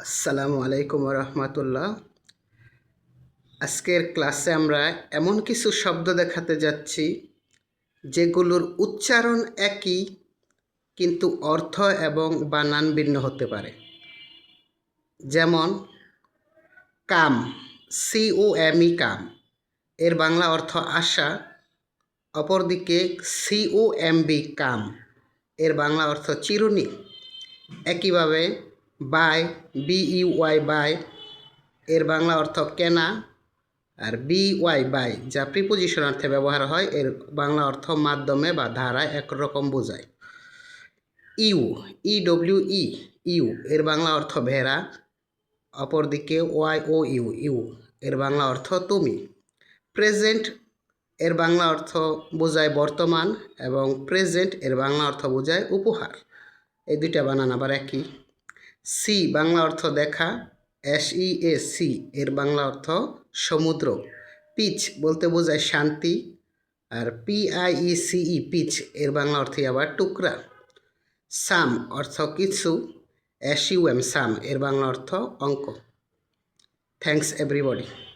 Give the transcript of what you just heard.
আসসালামু আলাইকুম রহমতুল্লাহ। আজকের ক্লাসে আমরা এমন কিছু শব্দ দেখাতে যাচ্ছি যেগুলোর উচ্চারণ একই কিন্তু অর্থ এবং বানান ভিন্ন হতে পারে। যেমন কাম, COME কাম, এর বাংলা অর্থ আশা। অপরদিকে COMB কাম, এর বাংলা অর্থ চিরুনি। একইভাবে বাই, BUY বাই, এর বাংলা অর্থ কেনা। আর BY বাই, যা প্রিপোজিশন অর্থে ব্যবহার হয়, এর বাংলা অর্থ মাধ্যমে বা ধারা একরকম বোঝায়। EWE ইউ, এর বাংলা অর্থ ভেড়া। অপরদিকে YOU এর বাংলা অর্থ তুমি। প্রেজেন্ট এর বাংলা অর্থ বোঝায় বর্তমান এবং প্রেজেন্ট এর বাংলা অর্থ বোঝায় উপহার। এই দুইটা বানান আবার একই। সি বাংলা অর্থ দেখা, SEAC এর বাংলা অর্থ সমুদ্র। পিচ বলতে বোঝায় শান্তি, আর PIECE পিচ এর বাংলা অর্থই আবার টুকরা। সাম অর্থ কিছু, SUM সাম এর বাংলা অর্থ অঙ্ক। Thanks everybody.